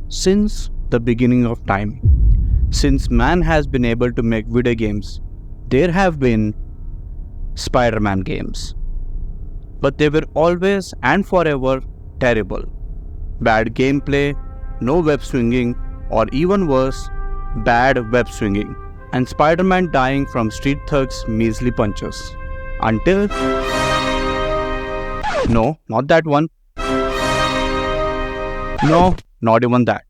Since the beginning of time, since man has been able to make video games, there have been Spider-Man games. But they were always and forever terrible. Bad gameplay, no web swinging, or even worse, bad web swinging, and Spider-Man dying from street thugs' measly punches. Until... No, not that one. No, not even that.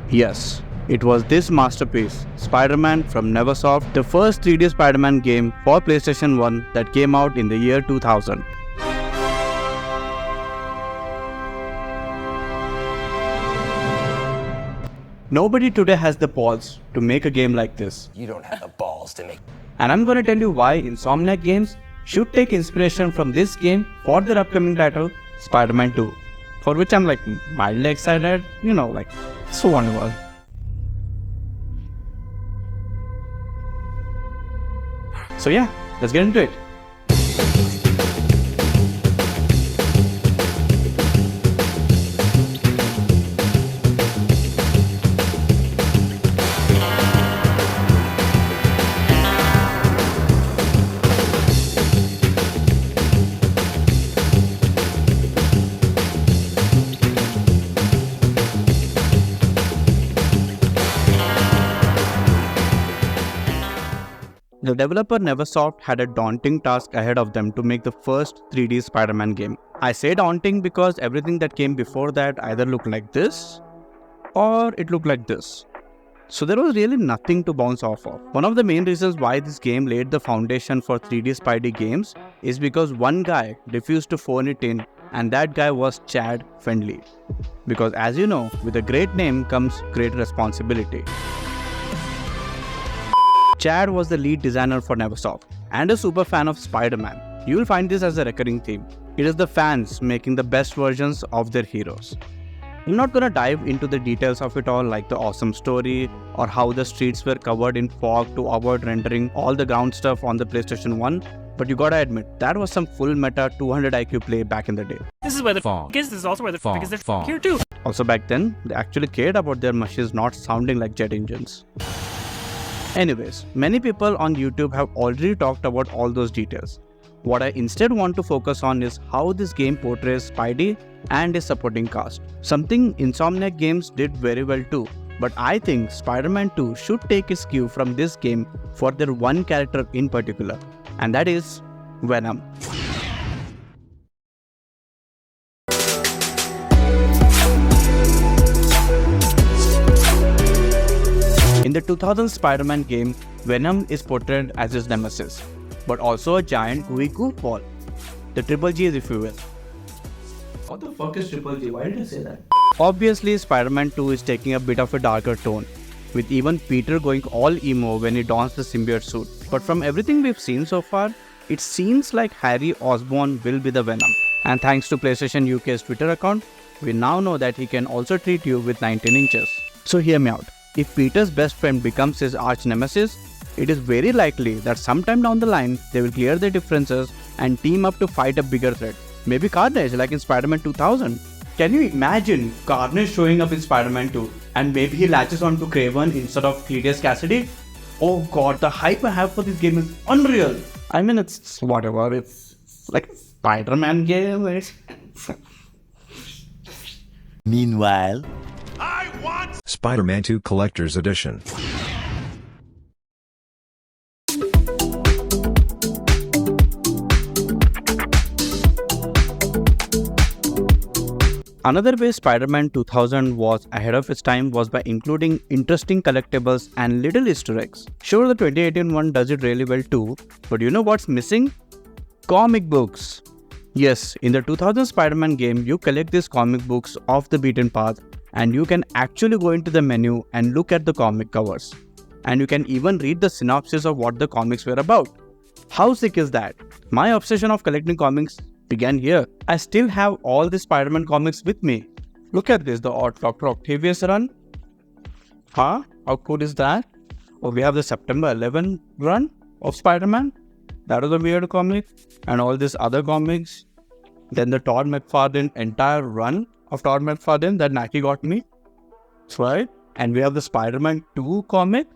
Yes, it was this masterpiece, Spider-Man from Neversoft, the first 3D Spider-Man game for PlayStation 1 that came out in the year 2000. Nobody today has the balls to make a game like this. You don't have the balls to make. And I'm gonna tell you why Insomniac Games should take inspiration from this game for their upcoming title, Spider-Man 2. For which I'm mildly excited, so wonderful. So yeah, let's get into it. The developer Neversoft had a daunting task ahead of them to make the first 3D Spider-Man game. I say daunting because everything that came before that either looked like this or it looked like this. So there was really nothing to bounce off of. One of the main reasons why this game laid the foundation for 3D Spidey games is because one guy refused to phone it in, and that guy was Chad Findley. Because as you know, with a great name comes great responsibility. Chad was the lead designer for Neversoft and a super fan of Spider-Man. You will find this as a recurring theme. It is the fans making the best versions of their heroes. I'm not gonna dive into the details of it all, like the awesome story or how the streets were covered in fog to avoid rendering all the ground stuff on the PlayStation 1, but you gotta admit, that was some full meta 200 IQ play back in the day. This is where the fog is. This is also where the fog is. There's fog here too. Also back then, they actually cared about their machines not sounding like jet engines. Anyways, many people on YouTube have already talked about all those details. What I instead want to focus on is how this game portrays Spidey and his supporting cast. Something Insomniac Games did very well too, but I think Spider-Man 2 should take its cue from this game for their one character in particular, and that is Venom. In the 2000 Spider-Man game, Venom is portrayed as his nemesis, but also a giant gooey goofball. The Triple G, if you will. What the fuck is Triple G? Why did I say that? Obviously, Spider-Man 2 is taking a bit of a darker tone, with even Peter going all emo when he dons the symbiote suit. But from everything we've seen so far, it seems like Harry Osborn will be the Venom. And thanks to PlayStation UK's Twitter account, we now know that he can also treat you with 19 inches. So hear me out. If Peter's best friend becomes his arch nemesis, it is very likely that sometime down the line, they will clear their differences and team up to fight a bigger threat. Maybe Carnage, like in Spider-Man 2000. Can you imagine Carnage showing up in Spider-Man 2 and maybe he latches on to Craven instead of Cletus Cassidy? Oh god, the hype I have for this game is unreal. I mean, it's whatever, it's like Spider-Man game. Meanwhile, Spider-Man 2 Collector's Edition. Another way Spider-Man 2000 was ahead of its time was by including interesting collectibles and little Easter eggs. Sure, the 2018 one does it really well too, but you know what's missing? Comic books. Yes, in the 2000 Spider-Man game, you collect these comic books off the beaten path, and you can actually go into the menu and look at the comic covers. And you can even read the synopsis of what the comics were about. How sick is that? My obsession of collecting comics began here. I still have all the Spider-Man comics with me. Look at this, the Dr. Octavius run. Huh? How cool is that? Oh, we have the September 11 run of Spider-Man. That was a weird comic. And all these other comics. Then the Todd McFarlane entire run of Todd McFarlane that Nike got me. That's right. And we have the Spider-Man 2 comic,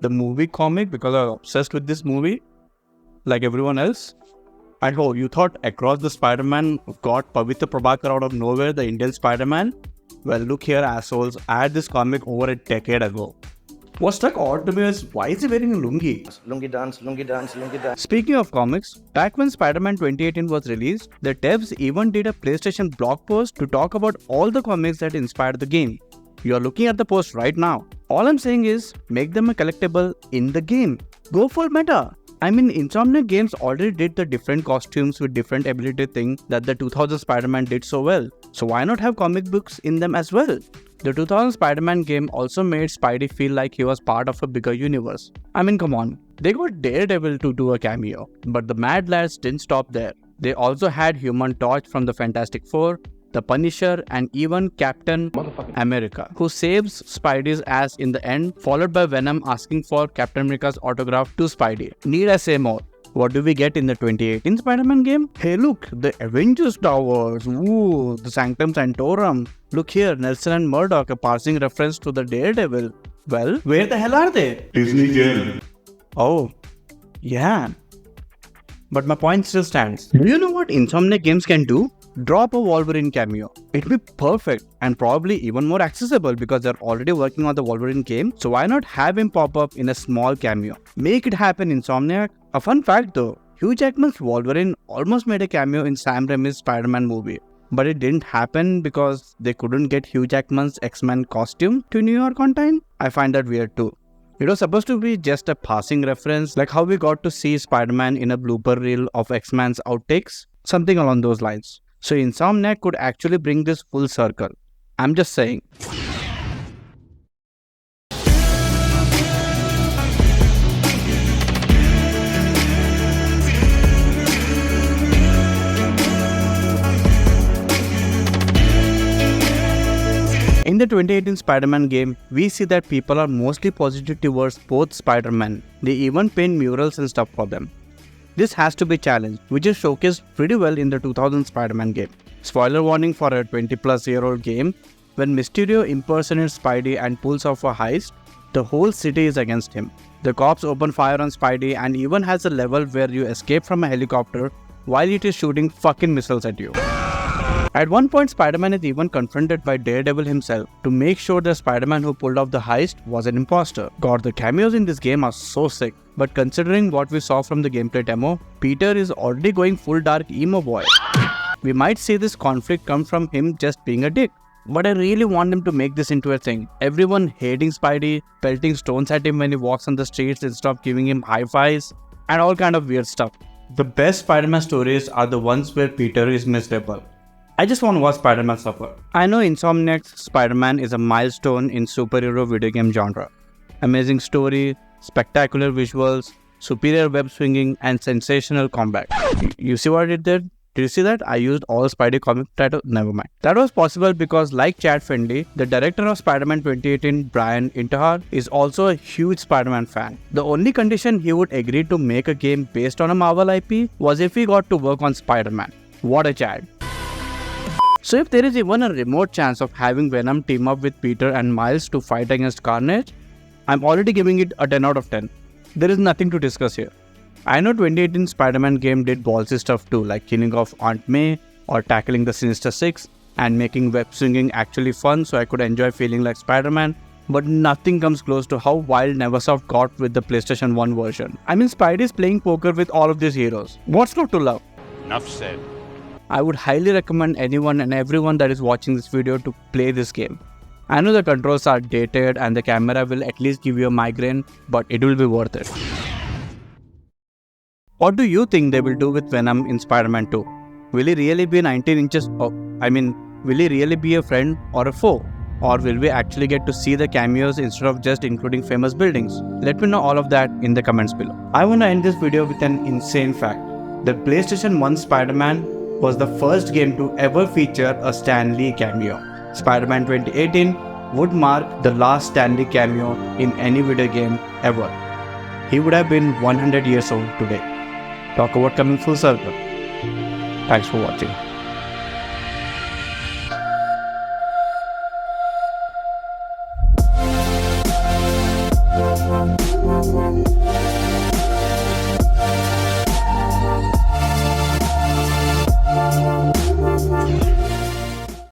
the movie comic, because I'm obsessed with this movie, like everyone else. And oh, you thought Across the Spider-Man got Pavitra Prabhakar out of nowhere, the Indian Spider-Man? Well, look here, assholes. I had this comic over a decade ago. What struck odd to me is, why is he wearing a lungi? Lungi dance, lungi dance, lungi dance. Speaking of comics, back when Spider-Man 2018 was released, the devs even did a PlayStation blog post to talk about all the comics that inspired the game. You are looking at the post right now. All I'm saying is, make them a collectible in the game. Go full meta. I mean, Insomniac Games already did the different costumes with different ability thing that the 2000 Spider-Man did so well. So why not have comic books in them as well? The 2000 Spider-Man game also made Spidey feel like he was part of a bigger universe. I mean, come on. They got Daredevil to do a cameo, but the Mad Lads didn't stop there. They also had Human Torch from the Fantastic Four, the Punisher, and even Captain America, who saves Spidey's ass in the end, followed by Venom asking for Captain America's autograph to Spidey. Need I say more? What do we get in the 2018 Spider-Man game? Hey look, the Avengers Towers, ooh, the Sanctum Sanctorum. Look here, Nelson and Murdoch, a passing reference to the Daredevil. Well, where the hell are they? Disney Jail. Oh, yeah. But my point still stands. Do you know what Insomniac Games can do? Drop a Wolverine cameo. It'd be perfect and probably even more accessible because they're already working on the Wolverine game, so why not have him pop up in a small cameo? Make it happen, Insomniac. A fun fact though, Hugh Jackman's Wolverine almost made a cameo in Sam Raimi's Spider-Man movie. But it didn't happen because they couldn't get Hugh Jackman's X-Men costume to New York on time. I find that weird too. It was supposed to be just a passing reference, like how we got to see Spider-Man in a blooper reel of X-Men's outtakes. Something along those lines. So Insomniac could actually bring this full circle. I'm just saying. In the 2018 Spider-Man game, we see that people are mostly positive towards both Spider-Man. They even paint murals and stuff for them. This has to be challenged, which is showcased pretty well in the 2000 Spider-Man game. Spoiler warning for a 20-plus-year-old game, when Mysterio impersonates Spidey and pulls off a heist, the whole city is against him. The cops open fire on Spidey and even has a level where you escape from a helicopter while it is shooting fucking missiles at you. At one point, Spider-Man is even confronted by Daredevil himself to make sure the Spider-Man who pulled off the heist was an imposter. God, the cameos in this game are so sick. But considering what we saw from the gameplay demo, Peter is already going full dark emo boy. We might see this conflict come from him just being a dick. But I really want them to make this into a thing. Everyone hating Spidey, pelting stones at him when he walks on the streets instead of giving him high fives, and all kind of weird stuff. The best Spider-Man stories are the ones where Peter is miserable. I just want to watch Spider-Man suffer. I know Insomniac's Spider-Man is a milestone in superhero video game genre. Amazing story, spectacular visuals, superior web swinging, and sensational combat. You see what it did? Did you see that? I used all Spidey comic titles. Never mind. That was possible because, like Chad Findley, the director of Spider-Man 2018, Brian Intihar, is also a huge Spider-Man fan. The only condition he would agree to make a game based on a Marvel IP was if he got to work on Spider-Man. What a Chad. So if there is even a remote chance of having Venom team up with Peter and Miles to fight against Carnage, I'm already giving it a 10 out of 10. There is nothing to discuss here. I know 2018 Spider-Man game did ballsy stuff too, like killing off Aunt May or tackling the Sinister Six and making web swinging actually fun so I could enjoy feeling like Spider-Man, but nothing comes close to how wild Neversoft got with the PlayStation 1 version. I mean, Spidey's playing poker with all of these heroes. What's not to love? Enough said. I would highly recommend anyone and everyone that is watching this video to play this game. I know the controls are dated and the camera will at least give you a migraine, but it will be worth it. What do you think they will do with Venom in Spider-Man 2? Will he really be 19 inches? Will he really be a friend or a foe? Or will we actually get to see the cameos instead of just including famous buildings? Let me know all of that in the comments below. I want to end this video with an insane fact. The PlayStation 1 Spider-Man was the first game to ever feature a Stan Lee cameo. Spider-Man 2018 would mark the last Stan Lee cameo in any video game ever. He would have been 100 years old today. Talk about coming full circle. Thanks for watching.